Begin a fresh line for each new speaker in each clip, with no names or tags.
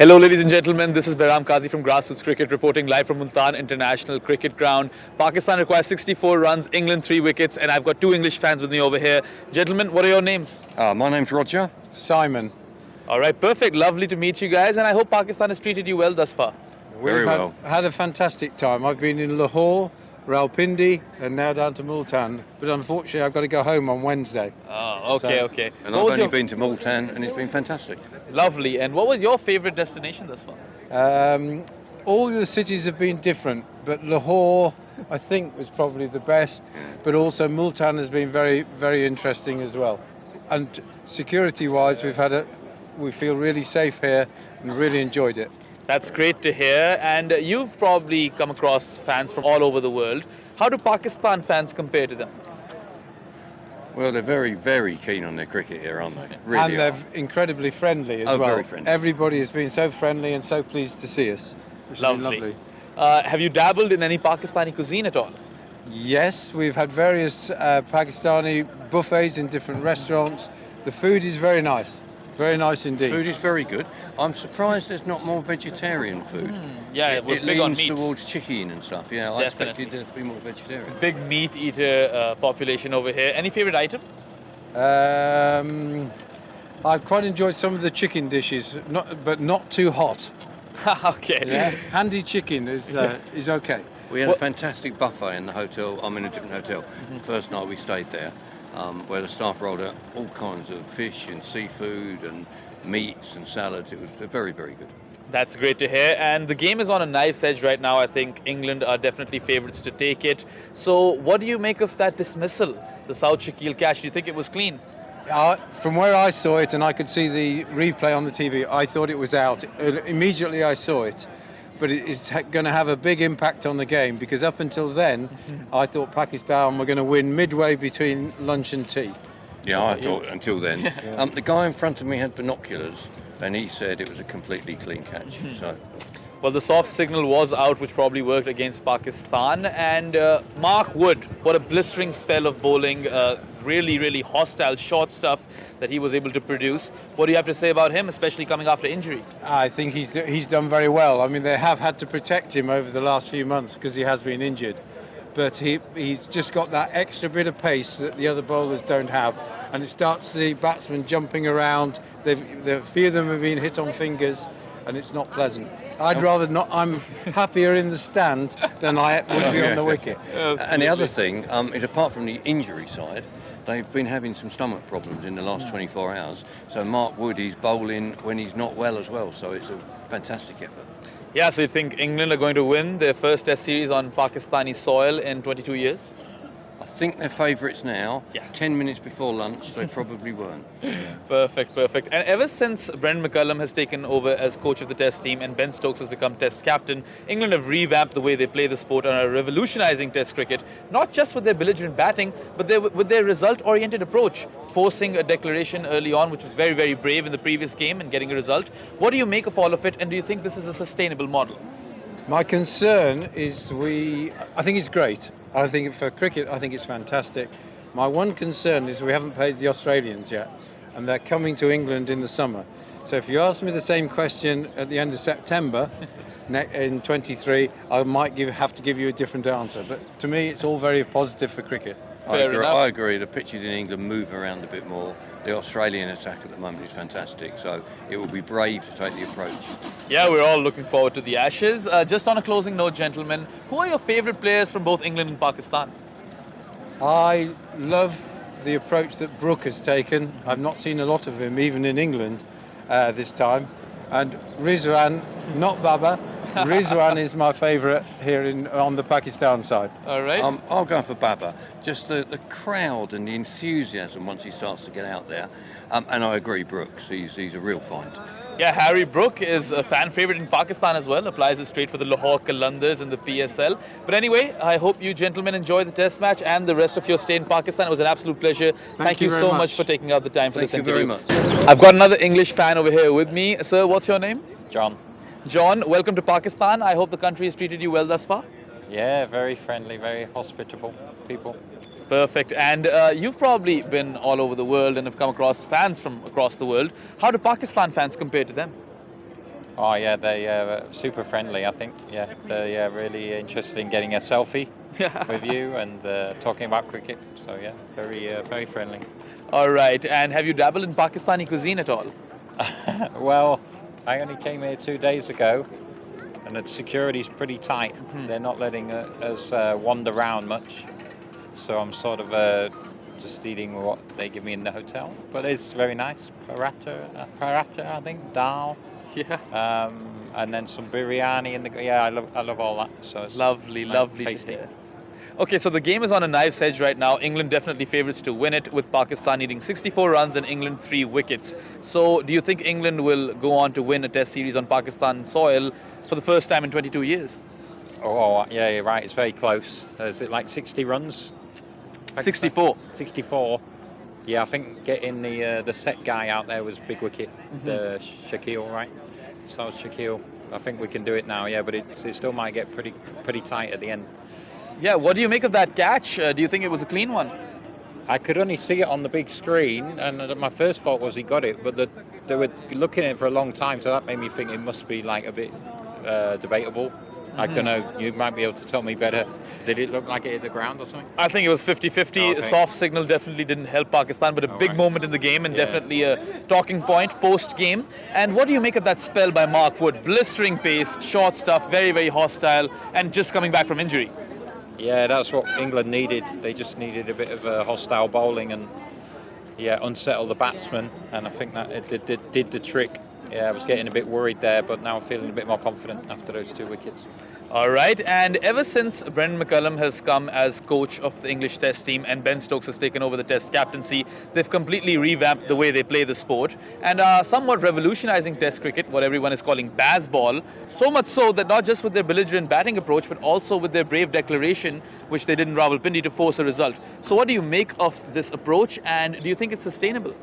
Hello, ladies and gentlemen. This is Behram Qazi from Grassroots Cricket reporting live from Multan International Cricket Ground. Pakistan requires 64 runs, England 3 wickets, and I've got two English fans with me over here. Gentlemen, what are your names?
My name's Roger.
Simon.
All right, perfect. Lovely to meet you guys, and I hope Pakistan has treated you well thus far.
Very well.
Had a fantastic time. I've been in Lahore, Rawalpindi, and now down to Multan. But unfortunately, I've got to go home on Wednesday.
Oh, okay, okay.
And I've only been to Multan, and it's been fantastic.
Lovely. And what was your favorite destination thus far?
All the cities have been different, but Lahore, I think, was probably the best. But also Multan has been very, very interesting as well. And security-wise, we feel really safe here and really enjoyed it.
That's great to hear. And you've probably come across fans from all over the world. How do Pakistan fans compare to them?
Well, they're very, very keen on their cricket here, aren't they? Really
And they're incredibly friendly as well.
Very friendly.
Everybody has been so friendly and so pleased to see us. It's been lovely.
Have you dabbled in any Pakistani cuisine at all?
Yes, we've had various Pakistani buffets in different restaurants. The food is very nice. Very nice indeed.
Food is very good. I'm surprised there's not more vegetarian food.
Yeah, we're
it
big on
leans
meat.
towards chicken and stuff. Yeah, I
Definitely.
expected there to be more vegetarian.
Big meat eater population over here. Any favorite item?
I've quite enjoyed some of the chicken dishes, but not too hot.
Okay.
Yeah, handy chicken is okay.
We had a fantastic buffet in the hotel. I'm in a different hotel. The first night we stayed there, where the staff rolled out all kinds of fish and seafood and meats and salads. It was very, very good.
That's great to hear. And the game is on a knife's edge right now. I think England are definitely favourites to take it. So what do you make of that dismissal, the South Shakil catch? Do you think it was clean?
From where I saw it, and I could see the replay on the TV, I thought it was out. Immediately I saw it. But it's going to have a big impact on the game, because up until then, I thought Pakistan were going to win midway between lunch and tea.
Yeah, I thought until then. The guy in front of me had binoculars, and he said it was a completely clean catch. So,
well, the soft signal was out, which probably worked against Pakistan. And Mark Wood, what a blistering spell of bowling. Really, really hostile short stuff that he was able to produce. What do you have to say about him, especially coming after injury?
I think he's done very well. I mean, they have had to protect him over the last few months because he has been injured. But he's just got that extra bit of pace that the other bowlers don't have. And it starts the batsmen jumping around. A few of them have been hit on fingers, and it's not pleasant. I'd rather not. I'm happier in the stand than I would be on the wicket.
And the other thing is, apart from the injury side, they've been having some stomach problems in the last 24 hours. So Mark Wood is bowling when he's not well as well. So it's a fantastic effort.
Yeah, so you think England are going to win their first Test series on Pakistani soil in 22 years?
I think they're favourites now.
Yeah.
10 minutes before lunch, they probably weren't.
Perfect. And ever since Brendan McCullum has taken over as coach of the Test team and Ben Stokes has become Test captain, England have revamped the way they play the sport and are revolutionising Test cricket, not just with their belligerent batting, but with their result-oriented approach, forcing a declaration early on, which was very, very brave in the previous game and getting a result. What do you make of all of it, and do you think this is a sustainable model?
My concern is I think it's great. I think for cricket, I think it's fantastic. My one concern is we haven't played the Australians yet, and they're coming to England in the summer. So if you ask me the same question at the end of September in 23, I might have to give you a different answer. But to me, it's all very positive for cricket.
I agree. The pitches in England move around a bit more. The Australian attack at the moment is fantastic, so it will be brave to take the approach.
Yeah, we're all looking forward to the Ashes. Just on a closing note, gentlemen, who are your favourite players from both England and Pakistan?
I love the approach that Brooke has taken. I've not seen a lot of him, even in England, this time. And Rizwan, not Baba. Rizwan is my favourite here on the Pakistan side.
All right.
I'll go for Baba. Just the crowd and the enthusiasm once he starts to get out there. And I agree, Brooks. He's a real find.
Yeah, Harry Brook is a fan favourite in Pakistan as well. Applies it straight for the Lahore Qalandars in the PSL. But anyway, I hope you gentlemen enjoy the Test match and the rest of your stay in Pakistan. It was an absolute pleasure. Thank you so much for taking out the time for this interview.
Thank you very much.
I've got another English fan over here with me. Sir, what's your name?
John.
John, welcome to Pakistan. I hope the country has treated you well thus far.
Yeah, very friendly, very hospitable people.
Perfect. And you've probably been all over the world and have come across fans from across the world. How do Pakistan fans compare to them?
Oh yeah, they are super friendly. I think they are really interested in getting a selfie with you and talking about cricket. So yeah, very friendly.
All right. And have you dabbled in Pakistani cuisine at all?
Well, I only came here 2 days ago, and the security's pretty tight. They're not letting us wander around much, so I'm sort of just eating what they give me in the hotel. But it's very nice. Paratha, I think, dal.
Yeah.
And then some biryani and I love all that. So it's
Lovely to
tasty.
hear. Okay, so the game is on a knife's edge right now. England definitely favourites to win it, with Pakistan needing 64 runs and England 3 wickets. So do you think England will go on to win a test series on Pakistan soil for the first time in 22 years?
Oh yeah, you're right. It's very close. Is it like 60 runs?
64.
64. Yeah, I think getting the set guy out there was big wicket. The Shaquille, right? So Shaquille. I think we can do it now. Yeah, but it still might get pretty tight at the end.
Yeah, what do you make of that catch? Do you think it was a clean one?
I could only see it on the big screen, and my first thought was he got it, but they were looking at it for a long time, so that made me think it must be like a bit debatable. I don't know, you might be able to tell me better. Did it look like it hit the ground or something?
I think it was 50-50.
Okay.
Soft signal definitely didn't help Pakistan, but a big
right.
moment in the game and
Yeah.
definitely a talking point post-game. And what do you make of that spell by Mark Wood? Blistering pace, short stuff, very hostile, and just coming back from injury.
Yeah, that's what England needed. They just needed a bit of hostile bowling and unsettle the batsman, and I think that it did the trick. Yeah, I was getting a bit worried there, but now I'm feeling a bit more confident after those 2 wickets.
All right, and ever since Brendan McCullum has come as coach of the English Test team and Ben Stokes has taken over the Test captaincy, they've completely revamped the way they play the sport and are somewhat revolutionizing Test cricket, what everyone is calling Bazball, so much so that not just with their belligerent batting approach, but also with their brave declaration, which they did in Rawalpindi to force a result. So what do you make of this approach, and do you think it's sustainable?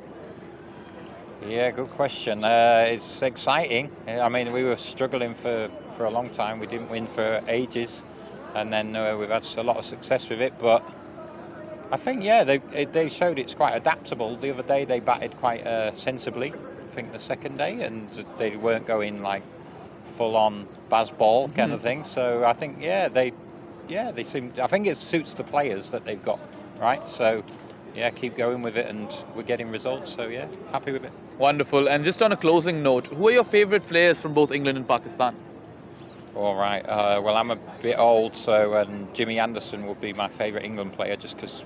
Yeah, good question. It's exciting. I mean, we were struggling for a long time. We didn't win for ages, and then we've had a lot of success with it. But I think, they showed it's quite adaptable. The other day they batted quite sensibly, I think the second day, and they weren't going like full-on Bazball kind of thing. So I think, they seem. I think it suits the players that they've got, right? So keep going with it, and we're getting results. So happy with it.
Wonderful. And just on a closing note, who are your favourite players from both England and Pakistan?
All right. Well, I'm a bit old, so Jimmy Anderson would be my favourite England player, just because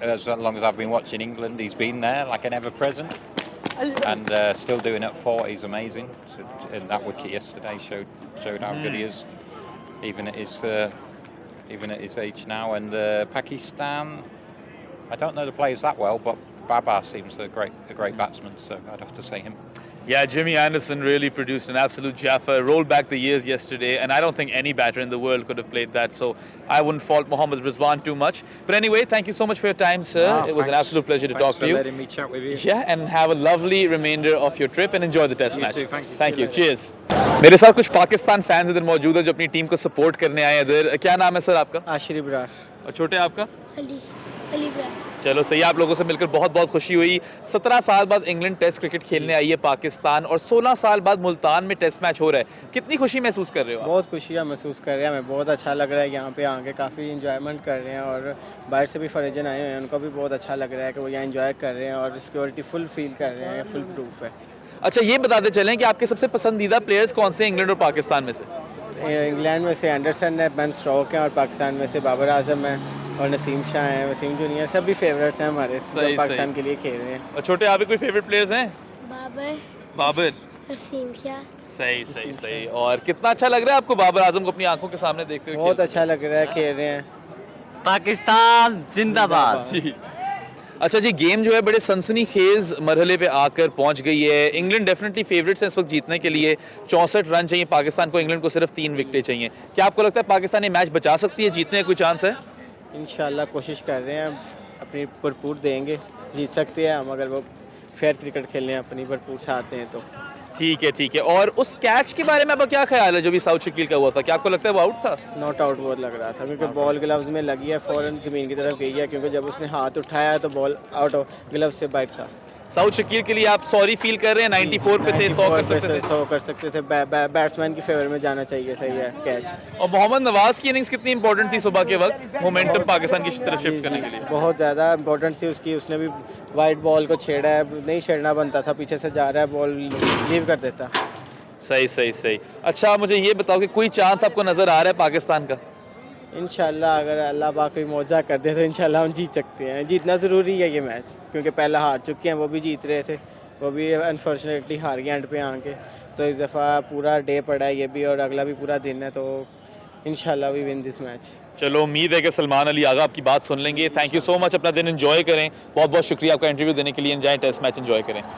as long as I've been watching England, he's been there like an ever-present, and still doing it at 40 is amazing. So, and that wicket yesterday showed how good he is, even at his age now. And Pakistan, I don't know the players that well, but Babar seems a great batsman, so I'd have to say him.
Yeah, Jimmy Anderson really produced an absolute jaffa, rolled back the years yesterday, and I don't think any batter in the world could have played that, so I wouldn't fault Mohammad Rizwan too much. But anyway, thank you so much for your time, sir. It was an absolute pleasure to talk to you.
Thanks for letting me chat with you.
Yeah, and have a lovely remainder of your trip and enjoy the test match.
Too, thank you.
Thank you. Cheers. मेरे साथ कुछ Pakistan fans इधर मौजूद है जो अपनी team को support करने आए हैं इधर. क्या नाम है सर आपका?
आशिर ब्रार.
और छोटे आपका?
अली ब्रार.
चलो सही, आप लोगों से मिलकर बहुत खुशी हुई. 17 साल बाद इंग्लैंड टेस्ट क्रिकेट खेलने आई है पाकिस्तान, और 16 साल बाद मुल्तान में टेस्ट मैच हो रहा है. कितनी खुशी महसूस कर रहे हो आप?
बहुत खुशियाँ महसूस कर रहे हैं. हमें बहुत अच्छा लग रहा है यहाँ पे आके, काफ़ी इंजॉयमेंट कर रहे हैं, और बाहर से भी फरेजन आए हुए हैं, उनको भी बहुत अच्छा लग रहा है कि वो यहाँ इंजॉय कर रहे हैं और सिक्योरिटी फुल फील कर रहे हैं. फुल प्रूफ है.
अच्छा, ये बताते चलें कि आपके सबसे पसंदीदा प्लेयर्स कौन से इंग्लैंड और पाकिस्तान में से?
इंग्लैंड में से एंडरसन है, बेन स्टोक्स हैं, और पाकिस्तान में से बाबर आजम है और नसीम शाह हैं, वसीम जूनियर, सब भी फेवरेट्स हैं हमारे जो पाकिस्तान के लिए खेल रहे हैं.
और छोटे, आप भी कोई फेवरेट प्लेयर्स हैं? बाबर.
नसीम शाह.
सही. और कितना अच्छा लग रहा है आपको बाबर आजम को अपनी आंखों के सामने देखते हुए?
बहुत अच्छा लग रहा है, खेल रहे हैं.
पाकिस्तान जिंदाबाद.
जी. अच्छा जी, गेम जो है बड़े सनसनीखेज मरहले पे आकर पहुंच गई है. इंग्लैंड डेफिनेटली फेवरेट्स है इस वक्त जीतने के लिए. 64 रन चाहिए पाकिस्तान को, इंग्लैंड को सिर्फ 3 विकेटें चाहिए. क्या आपको लगता है पाकिस्तान ये मैच बचा सकती है, जीतने का कोई चांस है?
इंशाल्लाह कोशिश कर रहे हैं, अपनी भरपूर देंगे, जीत सकते हैं हम अगर वो फेयर क्रिकेट खेलने अपनी भरपूर चाहते हैं तो.
ठीक है. और उस कैच के बारे में आपका क्या ख्याल है जो भी साउथ शकील का हुआ था? क्या आपको लगता है वो आउट था?
नॉट आउट बहुत लग रहा था, क्योंकि बॉल ग्लव्स में लगी है, फौरन ज़मीन की तरफ गई है, क्योंकि जब उसने हाथ उठाया तो बॉल आउट ऑफ ग्लव्स से बाहर था.
साउथ शकील के लिए आप सॉरी फील कर रहे हैं? 94 पे थे, 100 कर सकते थे।
100 कर सकते थे, बैट्समैन की फेवर में जाना चाहिए, सही है कैच।
और मोहम्मद नवाज की इनिंग्स कितनी इंपॉर्टेंट थी सुबह के वक्त मोमेंटम पाकिस्तान की तरफ शिफ्ट करने के लिए?
बहुत ज़्यादा इंपॉर्टेंट थी उसकी, उसने भी वाइट बॉल को छेड़ा है, नहीं छेड़ना बनता था, पीछे से जा रहा है बॉल लीव कर देता।
सही सही सही। अच्छा मुझे ये बताओ कि कोई चांस आपको नज़र आ रहा है पाकिस्तान का?
इंशाल्लाह अगर अल्लाह पाक कोई मौजा कर दे तो इंशाल्लाह हम जीत सकते हैं। जीतना ज़रूरी है ये मैच, क्योंकि पहला हार चुके हैं, वो भी जीत रहे थे, वो भी अनफॉर्चुनेटली हार गए एंड पे आके। तो इस दफ़ा पूरा डे पड़ा है ये भी और अगला भी पूरा दिन है, तो इंशाल्लाह वी विन दिस मैच।
चलो उम्मीद है कि सलमान अली आगा आपकी बात सुन लेंगे। थैंक यू सो मच, अपना दिन एंजॉय करें। बहुत बहुत शुक्रिया आपका इंटरव्यू देने के लिए। एंजॉय टेस्ट मैच एंजॉय करें।